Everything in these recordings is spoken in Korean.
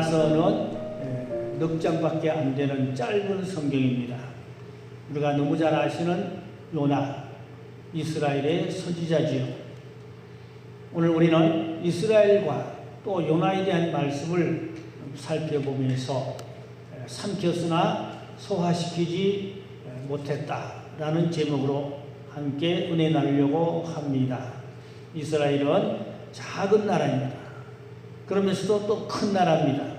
요나서는 넉 장밖에 안 되는 짧은 성경입니다. 우리가 너무 잘 아시는 요나, 이스라엘의 선지자지요. 오늘 우리는 이스라엘과 또 요나에 대한 말씀을 살펴보면서 삼켰으나 소화시키지 못했다라는 제목으로 함께 은혜 나누려고 합니다. 이스라엘은 작은 나라입니다. 그러면서도 또 큰 나라입니다.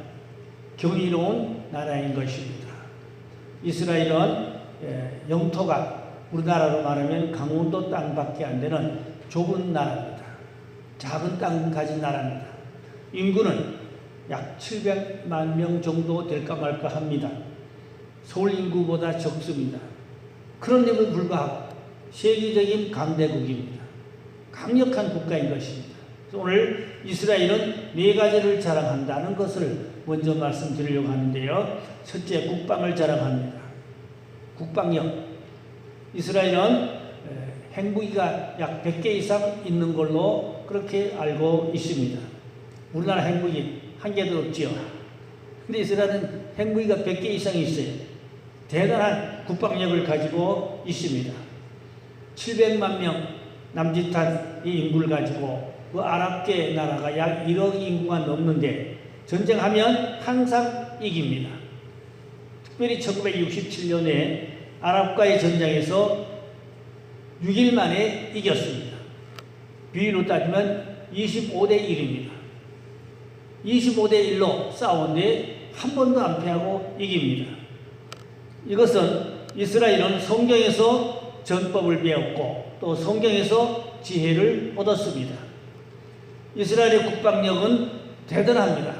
경이로운 나라인 것입니다. 이스라엘은 영토가 우리나라로 말하면 강원도 땅밖에 안 되는 좁은 나라입니다. 작은 땅 가진 나라입니다. 인구는 약 700만 명 정도 될까 말까 합니다. 서울 인구보다 적습니다. 그럼에도 불구하고 세계적인 강대국입니다. 강력한 국가인 것입니다. 오늘 이스라엘은 네 가지를 자랑한다는 것을 먼저 말씀드리려고 하는데요. 첫째, 국방을 자랑합니다. 국방력. 이스라엘은 핵무기가 약 100개 이상 있는 걸로 그렇게 알고 있습니다. 우리나라 핵무기 한 개도 없지요. 근데 이스라엘은 핵무기가 100개 이상이 있어요. 대단한 국방력을 가지고 있습니다. 700만 명 남짓한 이 인구를 가지고 그 아랍계 나라가 약 1억 인구가 넘는데 전쟁하면 항상 이깁니다. 특별히 1967년에 아랍과의 전쟁에서 6일 만에 이겼습니다. 비율로 따지면 25대 1입니다. 25대 1로 싸웠는데 한 번도 안 패하고 이깁니다. 이것은 이스라엘은 성경에서 전법을 배웠고 또 성경에서 지혜를 얻었습니다. 이스라엘의 국방력은 대단합니다.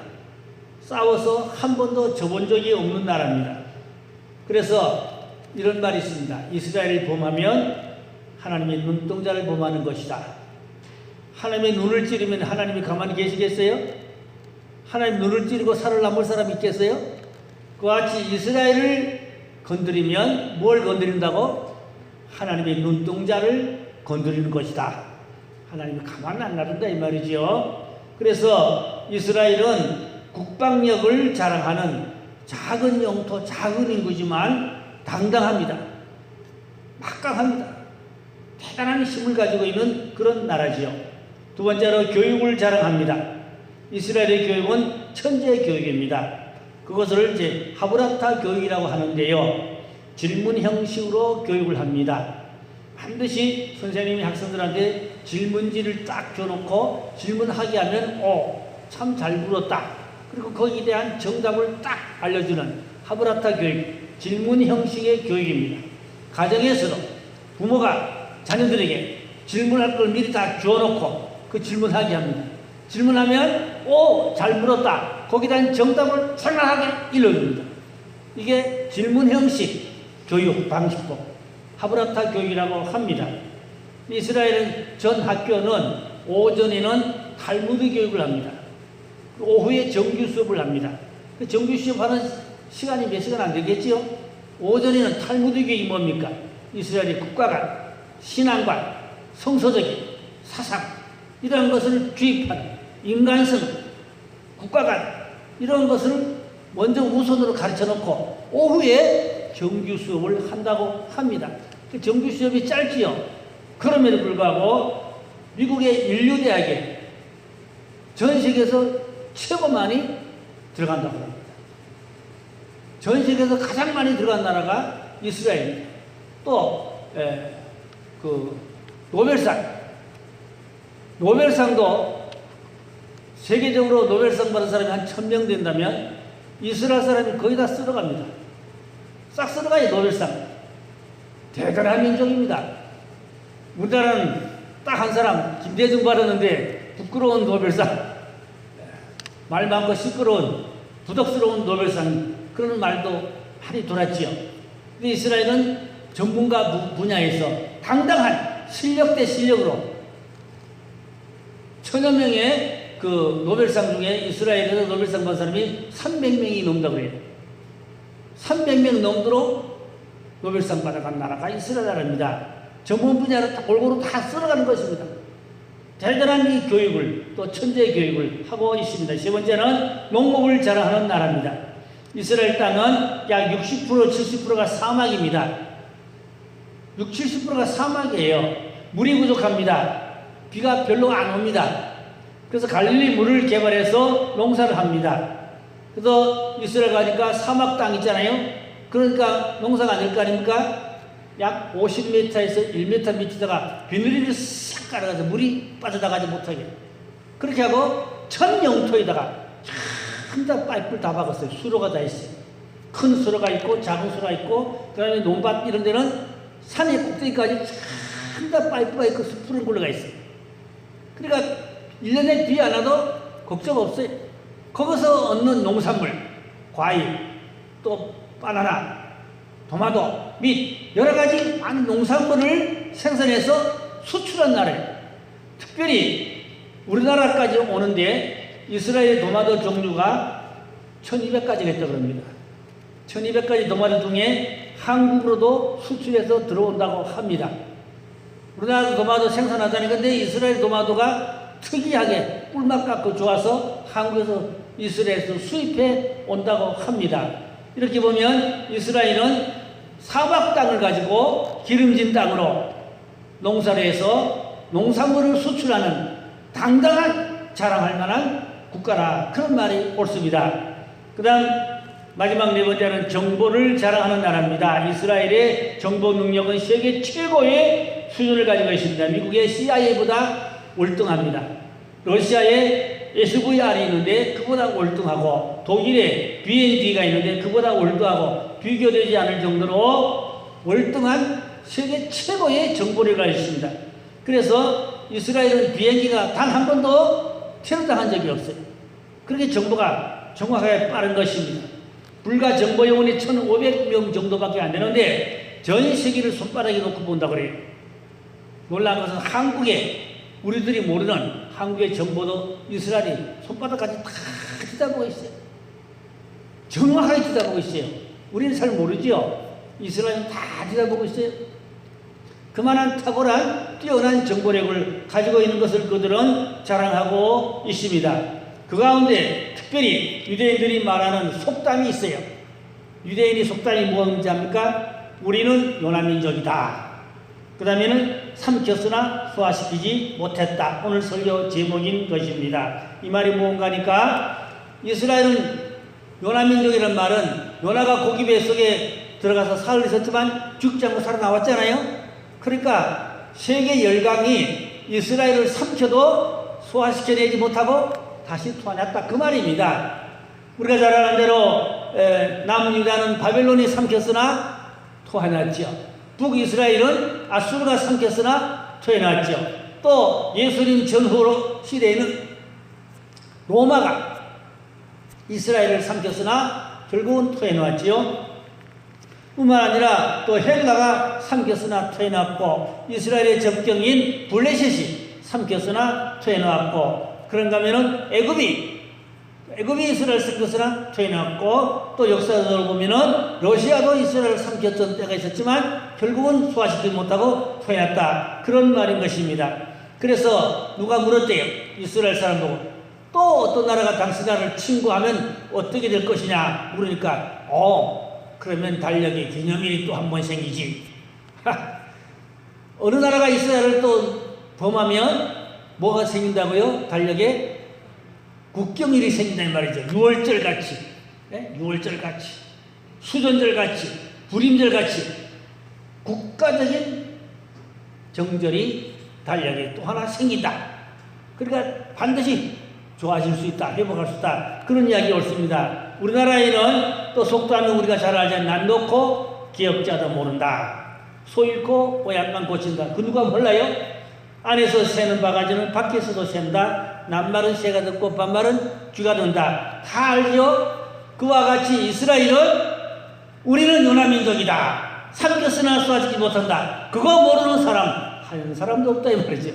싸워서 한 번도 져본 적이 없는 나라입니다. 그래서 이런 말이 있습니다. 이스라엘을 범하면 하나님의 눈동자를 범하는 것이다. 하나님의 눈을 찌르면 하나님이 가만히 계시겠어요? 하나님 눈을 찌르고 살을 남을 사람이 있겠어요? 그와 같이 이스라엘을 건드리면 뭘 건드린다고? 하나님의 눈동자를 건드리는 것이다. 하나님이 가만 안 놔둔다 이 말이죠. 그래서 이스라엘은 국방력을 자랑하는 작은 영토, 작은 인구지만 당당합니다. 막강합니다. 대단한 힘을 가지고 있는 그런 나라지요. 두 번째로 교육을 자랑합니다. 이스라엘의 교육은 천재 교육입니다. 그것을 이제 하브라타 교육이라고 하는데요. 질문 형식으로 교육을 합니다. 반드시 선생님이 학생들한테 질문지를 딱 줘놓고 질문하게 하면 참 잘 물었다. 그리고 거기에 대한 정답을 딱 알려주는 하브라타 교육, 질문 형식의 교육입니다. 가정에서도 부모가 자녀들에게 질문할 걸 미리 다 주어놓고 그 질문하게 합니다. 질문하면 잘 물었다. 거기에 대한 정답을 생각하게 일러줍니다. 이게 질문 형식 교육 방식법, 하브라타 교육이라고 합니다. 이스라엘 전 학교는 오전에는 탈무드 교육을 합니다. 오후에 정규 수업을 합니다. 그 정규 수업하는 시간이 몇 시간 안 되겠지요? 오전에는 탈무드 교육이 뭡니까? 이스라엘의 국가관, 신앙관, 성서적인 사상 이런 것을 주입하는 인간성, 국가관 이런 것을 먼저 우선으로 가르쳐 놓고 오후에 정규 수업을 한다고 합니다. 그 정규 수업이 짧지요. 그럼에도 불구하고 미국의 인류대학에 전 세계에서 최고 많이 들어간다고 합니다. 전 세계에서 가장 많이 들어간 나라가 이스라엘입니다. 또 그 노벨상도 세계적으로 노벨상 받은 사람이 한 1000명 된다면 이스라엘 사람이 거의 다 쓸어갑니다. 싹 쓸어가요. 노벨상. 대단한 민족입니다. 우리나라는 딱 한 사람 김대중 받았는데 부끄러운 노벨상, 말 많고 시끄러운 부덕스러운 노벨상 그런 말도 많이 돌았지요. 근데 이스라엘은 전문가 분야에서 당당한 실력 대 실력으로 1000여 명의 그 노벨상 중에 이스라엘에서 노벨상 받은 사람이 300명이 넘다고 해요. 300명 넘도록 노벨상 받아간 나라가 이스라엘 나라입니다. 전문 분야를 골고루 다 쓸어가는 것입니다. 대단한 이 교육을, 또 천재 교육을 하고 있습니다. 세 번째는 농목을 자랑하는 나라입니다. 이스라엘 땅은 약 60%, 70%가 사막입니다. 60, 70%가 사막이에요. 물이 부족합니다. 비가 별로 안 옵니다. 그래서 갈릴리 물을 개발해서 농사를 합니다. 그래서 이스라엘 가니까 사막 땅 있잖아요. 그러니까 농사가 안 될 거 아닙니까? 약 50m에서 1m 밑에다가 비늘을 싹 깔아가서 물이 빠져나가지 못하게. 그렇게 하고 천영토에다가 전부 파이프를 다 박았어요. 수로가 다 있어요. 큰 수로가 있고 작은 수로가 있고, 그 다음에 논밭 이런 데는 산의 꼭대기까지 전부 파이프가 있고 숲으로 굴러가 있어요. 그러니까 1년에 비 안 와도 걱정 없어요. 거기서 얻는 농산물, 과일, 또 바나나, 토마토, 및 여러 가지 많은 농산물을 생산해서 수출한 나라예요. 특별히 우리나라까지 오는데 이스라엘 토마토 종류가 1200가지가 있다고 합니다. 1200가지 토마토 중에 한국으로도 수출해서 들어온다고 합니다. 우리나라도 토마토 생산하다니, 근데 이스라엘 토마토가 특이하게 꿀맛 같고 좋아서 한국에서 이스라엘에서 수입해 온다고 합니다. 이렇게 보면 이스라엘은 사막 땅을 가지고 기름진 땅으로 농사를 해서 농산물을 수출하는 당당한 자랑할 만한 국가라, 그런 말이 옳습니다. 그 다음 마지막 네 번째는 정보를 자랑하는 나라입니다. 이스라엘의 정보 능력은 세계 최고의 수준을 가지고 있습니다. 미국의 CIA보다 월등합니다. 러시아의 SVR이 있는데 그보다 월등하고, 독일의 BND가 있는데 그보다 월등하고, 비교되지 않을 정도로 월등한 세계 최고의 정보를 가지고 있습니다. 그래서 이스라엘은 비행기가 단 한 번도 테러당한 적이 없어요. 그렇게 정보가 정확하게 빠른 것입니다. 불과 정보 요원이 1,500명 정도밖에 안 되는데 전 세계를 손바닥에 놓고 본다고 그래요. 놀라운 것은 한국에, 우리들이 모르는 한국의 정보도 이스라엘이 손바닥까지 다 들여다보고 있어요. 정확하게 들여다보고 있어요. 우리는 잘 모르죠. 이스라엘은 다 들여다보고 있어요. 그만한 탁월한 뛰어난 정보력을 가지고 있는 것을 그들은 자랑하고 있습니다. 그 가운데 특별히 유대인들이 말하는 속담이 있어요. 유대인이 속담이 뭔지 압니까? 우리는 요나민족이다. 그 다음에는 삼켰으나 소화시키지 못했다. 오늘 설교 제목인 것입니다. 이 말이 뭔가 하니까, 이스라엘은 요나민족이라는 말은 요나가 고기 뱃속에 들어가서 사흘 있었지만 죽지 않고 살아나왔잖아요. 그러니까 세계 열강이 이스라엘을 삼켜도 소화시켜내지 못하고 다시 토하냈다, 그 말입니다. 우리가 잘 아는 대로 남유다는 바벨론이 삼켰으나 토해놨죠. 북이스라엘은 아수르가 삼켰으나 토해놨죠. 또 예수님 전후 시대에는 로마가 이스라엘을 삼켰으나 결국은 토해놨지요. 뿐만 아니라 또 헬라가 삼켰으나 토해놨고, 이스라엘의 접경인 블레셋이 삼켰으나 토해놨고, 그런가 하면은 애굽이 이스라엘 삼켰으나 토해놨고, 또 역사적으로 보면은 러시아도 이스라엘을 삼켰던 때가 있었지만 결국은 소화시키지 못하고 토해놨다, 그런 말인 것입니다. 그래서 누가 물었대요. 이스라엘 사람 보고, 또 어떤 나라가 당신 나라를 침공하면 어떻게 될 것이냐 물으니까, 그러면 달력에 기념일이 또 한 번 생기지. 어느 나라가 이스라엘을 또 범하면 뭐가 생긴다고요? 달력에 국경일이 생긴다는 말이죠. 6월절 같이, 6월절 같이, 수전절 같이, 불임절 같이 국가적인 정절이 달력에 또 하나 생긴다. 그러니까 반드시 좋아질 수 있다, 회복할 수 있다, 그런 이야기 옳습니다. 우리나라에는 또 속담이 우리가 잘 알잖아요. 난 놓고 기업자도 모른다. 소 잃고 뽀얀만 고친다. 그 누가 몰라요? 안에서 새는 바가지는 밖에서도 샌다. 남말은 새가 듣고 반말은 쥐가 든다. 다 알죠? 그와 같이 이스라엘은 우리는 요나민족이다. 삼켰으나 소화시키지 못한다. 그거 모르는 사람, 한 사람도 없다 이 말이죠.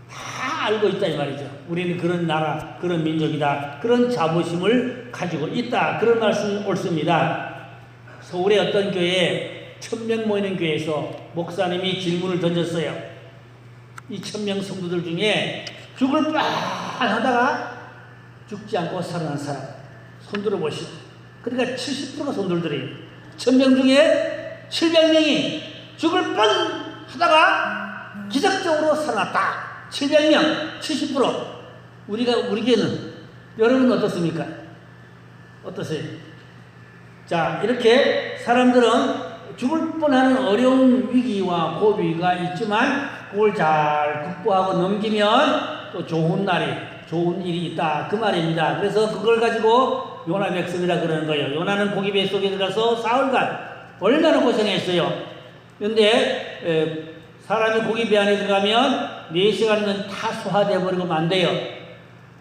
다 알고 있다 이 말이죠. 우리는 그런 나라, 그런 민족이다, 그런 자부심을 가지고 있다, 그런 말씀이 옳습니다. 서울의 어떤 교회에 1000명 모이는 교회에서 목사님이 질문을 던졌어요. 이 1000명 성도들 중에 죽을 뻔하다가 죽지 않고 살아난 사람 손들어 보시오. 그러니까 70%가 손들더래요. 1000명 중에 700명이 죽을 뻔하다가 기적적으로 살아났다. 700명, 70%. 우리에게는 여러분은 어떻습니까? 어떠세요? 자, 이렇게 사람들은 죽을 뻔하는 어려운 위기와 고비가 있지만 그걸 잘 극복하고 넘기면 또 좋은 일이 있다. 그 말입니다. 그래서 그걸 가지고 요나 백성이라 그러는 거예요. 요나는 고기 뱃속에 들어가서 사흘간 얼마나 고생했어요. 그런데 사람이 고기 배 안에 들어가면 4시간이면 다 소화되어 버리고 만대요.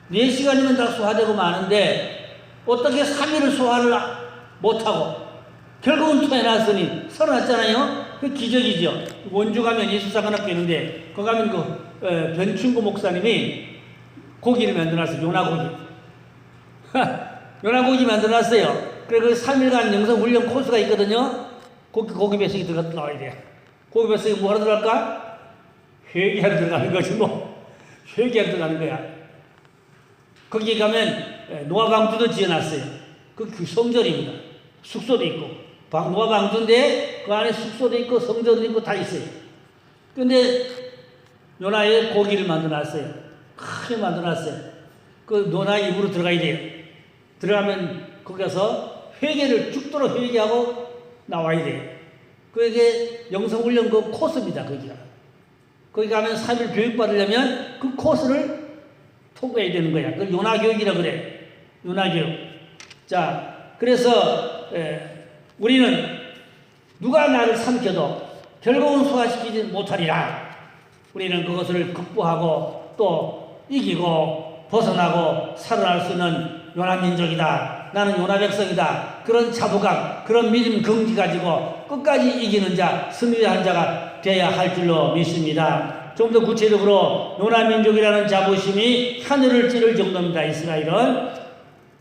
4시간이면 다 소화되고 마는데 어떻게 3일을 소화를 못하고 결국은 토해놨으니 살아났잖아요. 그 기적이죠. 원주 가면 예수사관학교 있는데 거기 가면 변충구 목사님이 고기를 만들어놨어요. 요나고기. 요나고기 만들어놨어요. 그래 그 3일간 영성훈련 코스가 있거든요. 고기 뱃속에 들어갔다 나와야 돼요. 고기 뱃속에 뭐 하러 들어갈까? 회개하러 들어가는 거지 뭐. 회개하러 들어가는 거야. 거기 가면 노아방주도 지어놨어요. 그 성전입니다. 숙소도 있고. 노아방주인데 그 안에 숙소도 있고 성전도 있고 다 있어요. 근데 요나의 고기를 만들어놨어요. 크게 만들어놨어요. 그 요나 입으로 들어가야 돼요. 들어가면 거기 가서 회개를 죽도록 회개하고 나와야 돼요. 그게 영성훈련 그 코스입니다. 거기가. 거기 가면 3일 교육받으려면 그 코스를 통과해야 되는 거야. 그걸 요나교육이라고 그래. 요나교육. 자, 그래서 우리는 누가 나를 삼켜도 결국은 소화시키지 못하리라. 우리는 그것을 극복하고 또 이기고 벗어나고 살아날 수 있는 요나민족이다. 나는 요나 백성이다. 그런 자부감, 그런 믿음, 긍지 가지고 끝까지 이기는 자, 승리한 자가 되어야 할 줄로 믿습니다. 좀 더 구체적으로 요나민족이라는 자부심이 하늘을 찌를 정도입니다. 이스라엘은.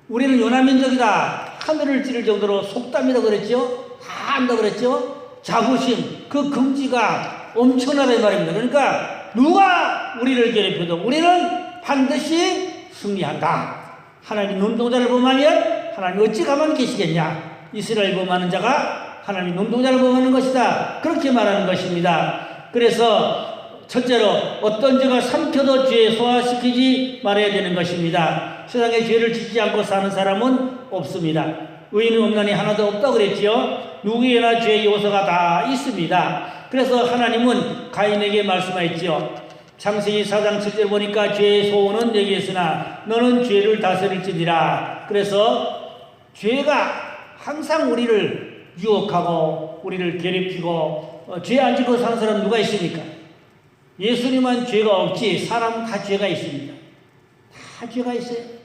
우리는 요나민족이다. 하늘을 찌를 정도로 속담이라고 그랬죠? 다 안다고 그랬죠? 자부심, 그 긍지가 엄청나다 이 말입니다. 그러니까 누가 우리를 괴롭혀도 우리는 반드시 승리한다. 하나님 눈동자를 범하면 하나님 어찌 가만히 계시겠냐. 이스라엘 범하는 자가 하나님 눈동자를 범하는 것이다. 그렇게 말하는 것입니다. 그래서 첫째로 어떤 죄가 삼켜도 죄 소화시키지 말아야 되는 것입니다. 세상에 죄를 짓지 않고 사는 사람은 없습니다. 의인은 없나니 하나도 없다고 그랬지요. 누구에나 죄의 요소가 다 있습니다. 그래서 하나님은 가인에게 말씀하였지요. 창세기 4장 7절 보니까 죄의 소원은 내게 있으나 너는 죄를 다스릴지니라. 그래서 죄가 항상 우리를 유혹하고 우리를 괴롭히고 죄 안 짓고 사는 사람 누가 있습니까? 예수님만 죄가 없지 사람은 다 죄가 있습니다. 다 죄가 있어요.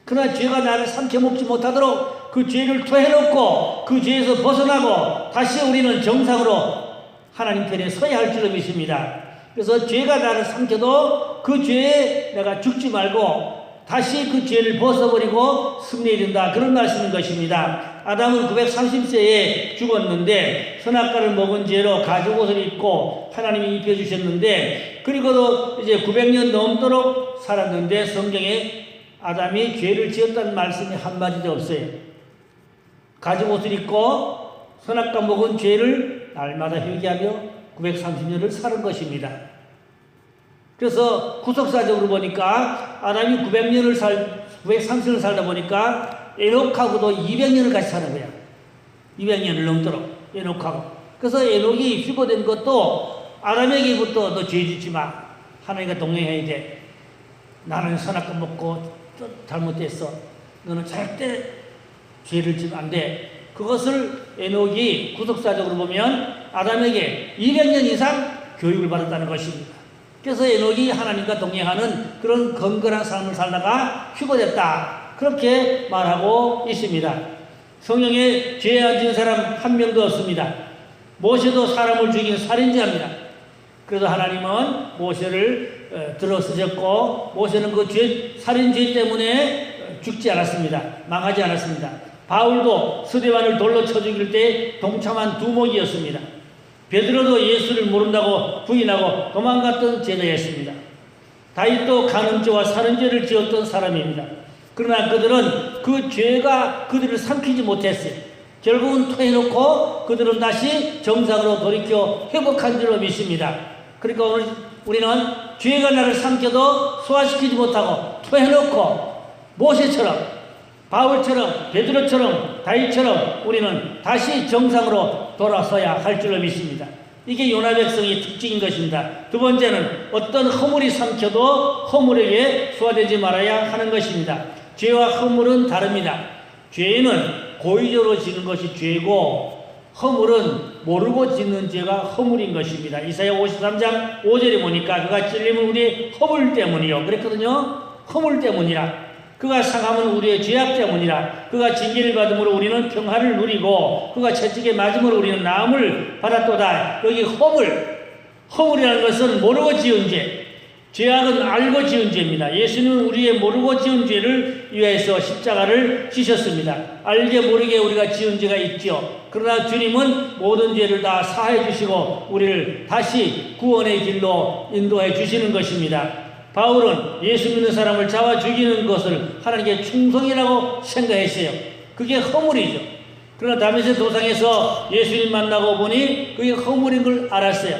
그러나 죄가 나를 삼켜먹지 못하도록 그 죄를 토해놓고 그 죄에서 벗어나고 다시 우리는 정상으로 하나님 편에 서야 할 줄로 믿습니다. 그래서 죄가 나를 삼켜도 그 죄에 내가 죽지 말고 다시 그 죄를 벗어버리고 승리해야 된다. 그런 말씀인 것입니다. 아담은 930세에 죽었는데 선악과를 먹은 죄로 가죽옷을 입고 하나님이 입혀주셨는데 그리고도 이제 900년 넘도록 살았는데 성경에 아담이 죄를 지었다는 말씀이 한마디도 없어요. 가죽옷을 입고 선악과 먹은 죄를 날마다 회개하며 930년을 사는 것입니다. 그래서 구속사적으로 보니까 아담이 930년을 살다 보니까 에녹하고도 200년을 같이 사는 거야. 200년을 넘도록 에녹하고. 그래서 에녹이 휴거된 것도 아담에게부터 너 죄 짓지 마. 하나님과 동행해야 돼. 나는 선악과 먹고 잘못됐어. 너는 절대 죄를 지면 안 돼. 그것을 에녹이 구속사적으로 보면 아담에게 200년 이상 교육을 받았다는 것입니다. 그래서 에녹이 하나님과 동행하는 그런 건강한 삶을 살다가 휴거됐다. 그렇게 말하고 있습니다. 성경에 죄 안 지은 사람 한 명도 없습니다. 모세도 사람을 죽인 살인자입니다. 그래서 하나님은 모세를 들어 쓰셨고 모세는 그 살인죄 때문에 죽지 않았습니다. 망하지 않았습니다. 바울도 스데반을 돌로 쳐 죽일 때 동참한 두목이었습니다. 베드로도 예수를 모른다고 부인하고 도망갔던 제자였습니다. 다윗도 간음죄와 살인죄를 지었던 사람입니다. 그러나 그들은 그 죄가 그들을 삼키지 못했어요. 결국은 토해놓고 그들은 다시 정상으로 돌이켜 회복한 줄로 믿습니다. 그러니까 오늘 우리는 죄가 나를 삼켜도 소화시키지 못하고 토해놓고 모세처럼, 바울처럼, 베드로처럼, 다윗처럼 우리는 다시 정상으로 돌아서야 할 줄로 믿습니다. 이게 요나 백성의 특징인 것입니다. 두 번째는 어떤 허물이 삼켜도 허물에게 소화되지 말아야 하는 것입니다. 죄와 허물은 다릅니다. 죄는 고의적으로 짓는 것이 죄고 허물은 모르고 짓는 죄가 허물인 것입니다. 이사야 53장 5절에 보니까 그가 찔림은 우리의 허물 때문이요. 그랬거든요. 허물 때문이라. 그가 상함은 우리의 죄악 때문이라. 그가 징계를 받음으로 우리는 평화를 누리고 그가 채찍에 맞음으로 우리는 나음을 받았도다. 여기 허물이라는 것은 모르고 지은 죄, 죄악은 알고 지은 죄입니다. 예수님은 우리의 모르고 지은 죄를 위해서 십자가를 지셨습니다. 알게 모르게 우리가 지은 죄가 있죠. 그러나 주님은 모든 죄를 다 사해 주시고 우리를 다시 구원의 길로 인도해 주시는 것입니다. 바울은 예수 믿는 사람을 잡아 죽이는 것을 하나님께 충성이라고 생각했어요. 그게 허물이죠. 그러나 다메섹 도상에서 예수님 만나고 보니 그게 허물인 걸 알았어요.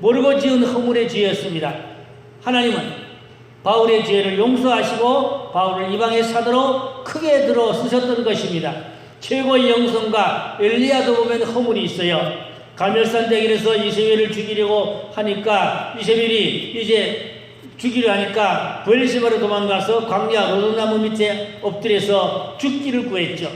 모르고 지은 허물의 죄였습니다. 하나님은 바울의 죄를 용서하시고 바울을 이방의 사도로 크게 들어 쓰셨던 것입니다. 최고의 영성가 엘리야도 보면 허물이 있어요. 갈멜산 대길에서 이세벨을 죽이려고 하니까 이세벨이 이제 죽이려 하니까 브엘시바로 도망가서 광야 로도나무 밑에 엎드려서 죽기를 구했죠.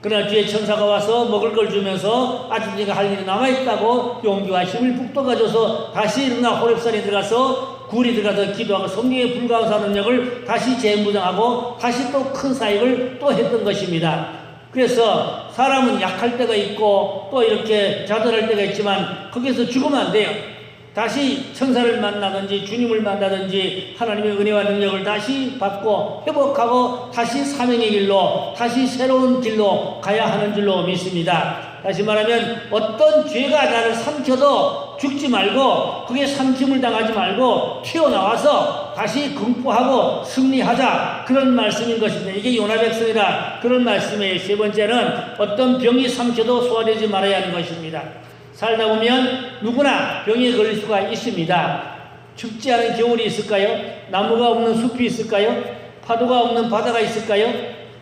그러나 뒤에 천사가 와서 먹을 걸 주면서 아직 네가 할 일이 남아있다고 용기와 힘을 북돋아줘서 다시 일어나 호렙산에 들어가서 굴이 들어가서 기도하고 성경에 불과한 능력을 다시 재무장하고 다시 또 큰 사역을 또 했던 것입니다. 그래서 사람은 약할 때가 있고 또 이렇게 좌절할 때가 있지만 거기서 죽으면 안 돼요. 다시 천사를 만나든지 주님을 만나든지 하나님의 은혜와 능력을 다시 받고 회복하고 다시 사명의 길로 다시 새로운 길로 가야 하는 줄로 믿습니다. 다시 말하면 어떤 죄가 나를 삼켜도 죽지 말고 그게 삼킴을 당하지 말고 튀어나와서 다시 극복하고 승리하자, 그런 말씀인 것입니다. 이게 요나 백성이라 그런 말씀이에요. 세 번째는 어떤 병이 삼켜도 소화되지 말아야 하는 것입니다. 살다 보면 누구나 병에 걸릴 수가 있습니다. 춥지 않은 겨울이 있을까요? 나무가 없는 숲이 있을까요? 파도가 없는 바다가 있을까요?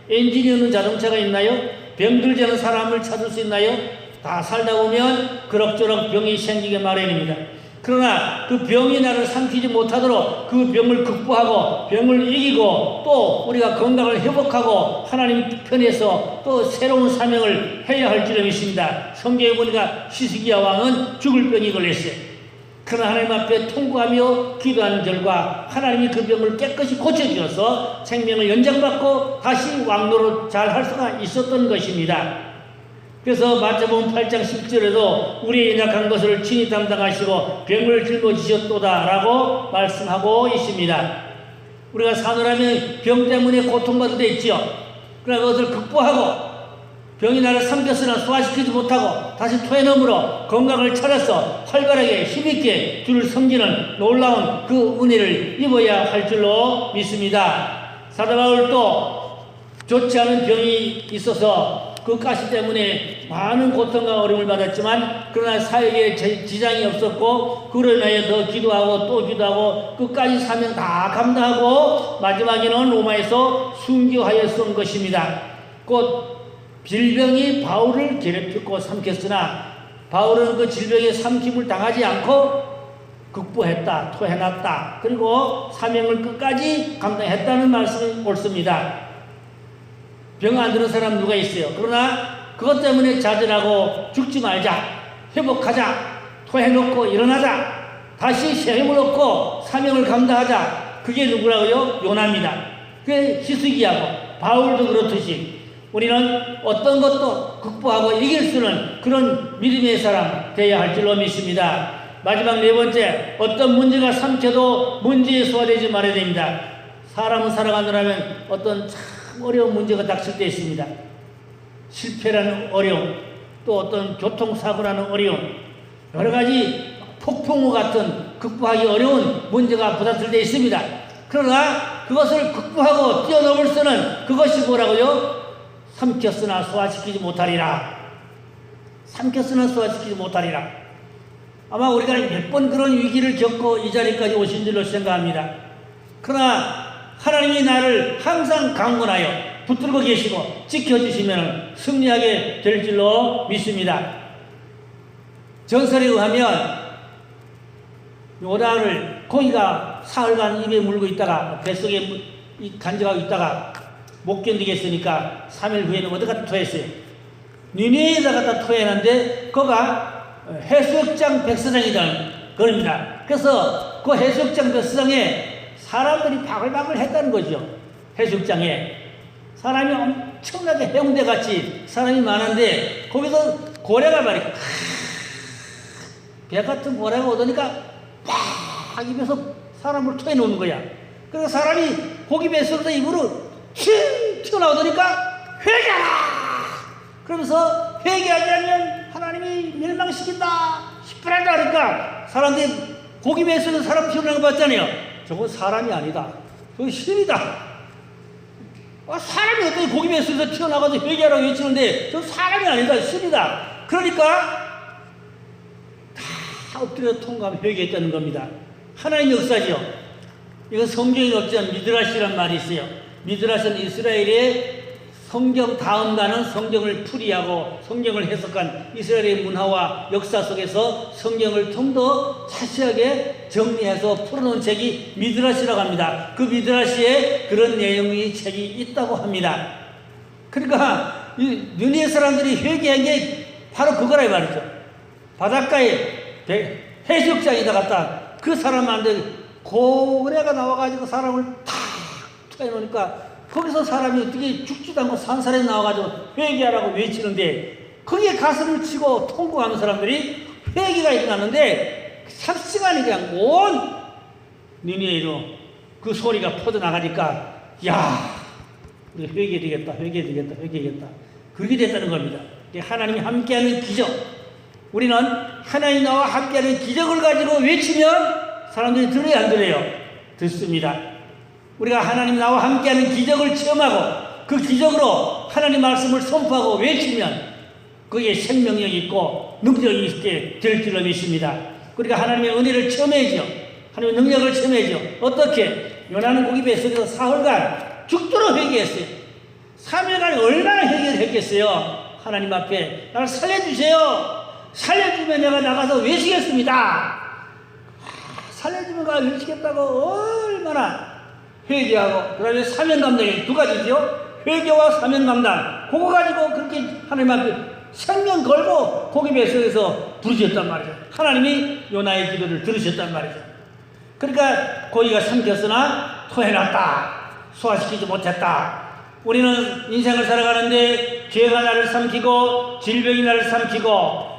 엔진이 없는 자동차가 있나요? 병들지 않은 사람을 찾을 수 있나요? 다 살다 보면 그럭저럭 병이 생기게 마련입니다. 그러나 그 병이 나를 삼키지 못하도록 그 병을 극복하고 병을 이기고 또 우리가 건강을 회복하고 하나님 편에서 또 새로운 사명을 해야 할 줄을 믿습니다. 성경에 보니까 시스기야 왕은 죽을 병이 걸렸어요. 그러나 하나님 앞에 통곡하며 기도하는 결과 하나님이 그 병을 깨끗이 고쳐주셔서 생명을 연장받고 다시 왕노릇 잘 할 수가 있었던 것입니다. 그래서 마태복음 8장 10절에도 우리의 연약한 것을 친히 담당하시고 병을 짊어지셨도다 라고 말씀하고 있습니다. 우리가 사노라면 병 때문에 고통받을 때 있죠. 그러나 그것을 극복하고 병이 나를 삼켰으나 소화시키지 못하고 다시 토해넘으로 건강을 찾아서 활발하게 힘있게 주를 섬기는 놀라운 그 은혜를 입어야 할 줄로 믿습니다. 사도 바울도 좋지 않은 병이 있어서 그 가시 때문에 많은 고통과 어려움을 받았지만 그러나 사역에 지장이 없었고 그로 인하여 더 기도하고 또 기도하고 끝까지 사명 다 감당하고 마지막에는 로마에서 순교하여 쓴 것입니다. 곧 질병이 바울을 괴롭혔고 삼켰으나 바울은 그 질병의 삼킴을 당하지 않고 극복했다, 토해놨다, 그리고 사명을 끝까지 감당했다는 말씀이 옳습니다. 병 안 드는 사람 누가 있어요? 그러나 그것 때문에 좌절하고 죽지 말자, 회복하자, 토해놓고 일어나자, 다시 새 힘을 얻고 사명을 감당하자. 그게 누구라고요? 요나입니다. 그게 히스기야고 바울도 그렇듯이 우리는 어떤 것도 극복하고 이길 수 있는 그런 믿음의 사람 되어야 할 줄로 믿습니다. 마지막 네 번째, 어떤 문제가 삼켜도 문제에 소화되지 말아야 됩니다. 사람은 살아가느라면 어떤 참 어려운 문제가 닥칠 때 있습니다. 실패라는 어려움, 또 어떤 교통사고라는 어려움, 여러 가지 폭풍우 같은 극복하기 어려운 문제가 부닥칠 때 있습니다. 그러나 그것을 극복하고 뛰어넘을 수는 그것이 뭐라고요? 삼켰으나 소화시키지 못하리라. 삼켰으나 소화시키지 못하리라. 아마 우리가 몇 번 그런 위기를 겪고 이 자리까지 오신 줄로 생각합니다. 그러나 하나님이 나를 항상 강건하여 붙들고 계시고 지켜주시면 승리하게 될 줄로 믿습니다. 전설에 의하면 요나를 고기가 사흘간 입에 물고 있다가 뱃속에 간직하고 있다가 못 견디겠으니까 3일 후에는 어디 갖다 토했어요. 니네에다 갖다 토해놨는데 그가 해수욕장 백사장이라는 겁니다. 그래서 그 해수욕장 백사장에 사람들이 바글바글 했다는 거죠. 해수욕장에 사람이 엄청나게 해운대같이 사람이 많은데 거기서 고래가 말이야 배 같은 고래가 오더니까 팍 입에서 사람을 토해놓는 거야. 그래서 사람이 고기 뱃속에서 입으로 튀어나오더니까 회개하라! 그러면서 회개하지 않으면 하나님이 멸망시킨다! 십분한다! 그러니까 사람들이 고기 뱃속에서 사람 튀어나오는 거 봤잖아요. 저건 사람이 아니다. 저건 신이다. 사람이 어떻게 고기 뱃속에서 튀어나가서 회개하라고 외치는데 저건 사람이 아니다. 신이다. 그러니까 다 엎드려 통과하며 회개했다는 겁니다. 하나님 역사죠. 이건 성경에 없지만 미드라시란 말이 있어요. 미드라시는 이스라엘의 성경 다음가는 성경을 풀이하고 성경을 해석한 이스라엘의 문화와 역사 속에서 성경을 좀 더 자세하게 정리해서 풀어놓은 책이 미드라시라고 합니다. 그 미드라시에 그런 내용이 책이 있다고 합니다. 그러니까 느니네 사람들이 회개한 게 바로 그거라 말이죠. 바닷가에 해수욕장에다 갔다 그 사람한테 고래가 나와가지고 사람을 탁 토해놓으니까 거기서 사람이 어떻게 죽지도 않고 산살에 나와가지고 회개하라고 외치는데 거기에 가슴을 치고 통곡하는 사람들이 회개가 일어났는데 삽시간에 그냥 온 니네로 그 소리가 퍼져나가니까 야 우리 회개되겠다 그렇게 됐다는 겁니다. 하나님이 함께하는 기적, 우리는 하나님 나와 함께하는 기적을 가지고 외치면 사람들이 들어야 안 들어요? 듣습니다. 우리가 하나님 나와 함께하는 기적을 체험하고 그 기적으로 하나님 말씀을 선포하고 외치면 거기에 생명력이 있고 능력이 있게 될 줄로 믿습니다. 우리가 하나님의 은혜를 체험해야죠. 하나님의 능력을 체험해야죠. 어떻게? 요나는 고기 뱃속에서 사흘간 죽도록 회개했어요. 3일간 얼마나 회개를 했겠어요. 하나님 앞에 나를 살려주세요. 살려주면 내가 나가서 외치겠습니다. 살려주면 내가 외치겠다고 얼마나 회개하고, 그 다음에 사명감당이 두 가지죠. 회개와 사명감당. 그거 가지고 그렇게 하나님 앞에 생명 걸고 고기 뱃속에서 부르셨단 말이죠. 하나님이 요나의 기도를 들으셨단 말이죠. 그러니까 고기가 삼켰으나 토해놨다. 소화시키지 못했다. 우리는 인생을 살아가는데 죄가 나를 삼키고 질병이 나를 삼키고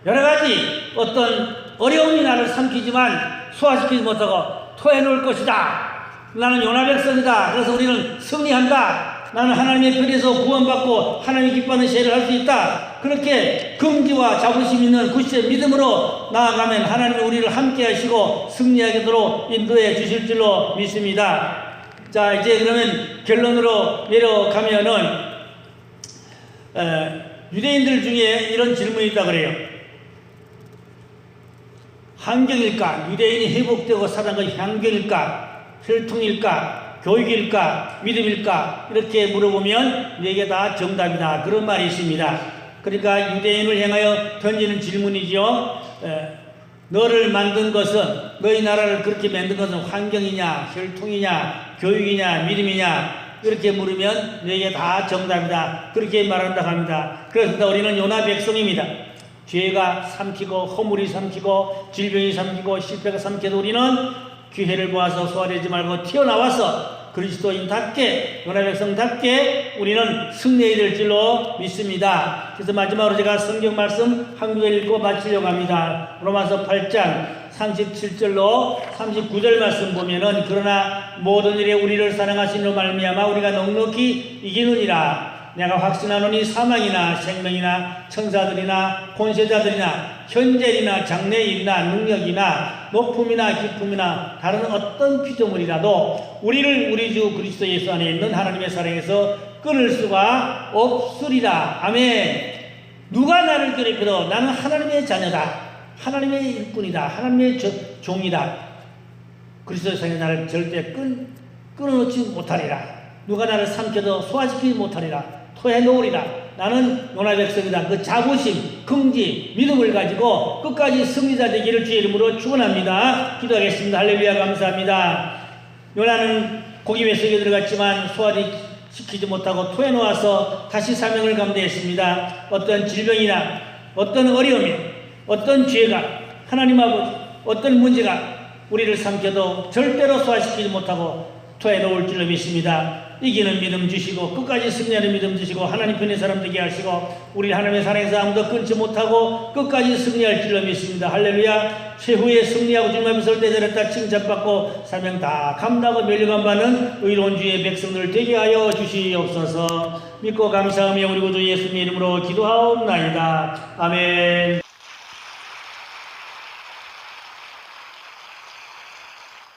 여러 가지 어떤 어려움이 나를 삼키지만 소화시키지 못하고 토해놓을 것이다. 나는 요나 백성이다. 그래서 우리는 승리한다. 나는 하나님의 편에서 구원받고 하나님이 기뻐하는 세를 할 수 있다. 그렇게 긍지와 자부심 있는 굳세 믿음으로 나아가면 하나님이 우리를 함께 하시고 승리하게 도록 인도해 주실 줄로 믿습니다. 자, 이제 그러면 결론으로 내려가면은 유대인들 중에 이런 질문이 있다 그래요. 환경일까? 유대인이 회복되고 살아난 건 환경일까? 혈통일까? 교육일까? 믿음일까? 이렇게 물어보면 이게 다 정답이다. 그런 말이 있습니다. 그러니까 유대인을 향하여 던지는 질문이죠. 너를 만든 것은, 너희 나라를 그렇게 만든 것은 환경이냐, 혈통이냐, 교육이냐, 믿음이냐, 이렇게 물으면 이게 다 정답이다. 그렇게 말한다고 합니다. 그래서 우리는 요나 백성입니다. 죄가 삼키고 허물이 삼키고 질병이 삼키고 실패가 삼켜도 우리는 기회를 모아서 소화되지 말고 튀어나와서 그리스도인답게 요나 백성답게 우리는 승리해야 될 줄로 믿습니다. 그래서 마지막으로 제가 성경 말씀 한 구절 읽고 마치려고 합니다. 로마서 8장 37절로 39절 말씀 보면은 그러나 모든 일에 우리를 사랑하시는 말미암아 우리가 넉넉히 이기느니라. 내가 확신하노니 사망이나 생명이나 천사들이나 권세자들이나 현재이나 장래이나 능력이나 높음이나 기쁨이나 다른 어떤 피조물이라도 우리를 우리 주 그리스도 예수 안에 있는 하나님의 사랑에서 끊을 수가 없으리라. 아멘. 누가 나를 괴롭혀도 나는 하나님의 자녀다. 하나님의 일꾼이다. 하나님의 종이다. 그리스도의 사랑이 나를 절대 끊어놓지 못하리라. 누가 나를 삼켜도 소화시키지 못하리라. 토해 놓으리라. 나는 요나 백성이다. 그 자부심, 긍지, 믿음을 가지고 끝까지 승리자 되기를 주의 이름으로 축원합니다. 기도하겠습니다. 할렐루야. 감사합니다. 요나는 고기 뱃속에 들어갔지만 소화시키지 못하고 토해 놓아서 다시 사명을 감대했습니다. 어떤 질병이나 어떤 어려움이 어떤 죄가 하나님 아버지 어떤 문제가 우리를 삼켜도 절대로 소화시키지 못하고 토해 놓을 줄로 믿습니다. 이기는 믿음 주시고 끝까지 승리하는 믿음 주시고 하나님 편의 사람 되게 하시고 우리 하나님의 사랑에서 아무도 끊지 못하고 끝까지 승리할 줄로 믿습니다. 할렐루야. 최후에 승리하고 주님의 설대절했다 칭찬받고 사명 다 감당하고 멸류관 받는 의로운 주의 백성들 되게 하여 주시옵소서. 믿고 감사하며 우리 구주 예수님 이름으로 기도하옵나이다. 아멘.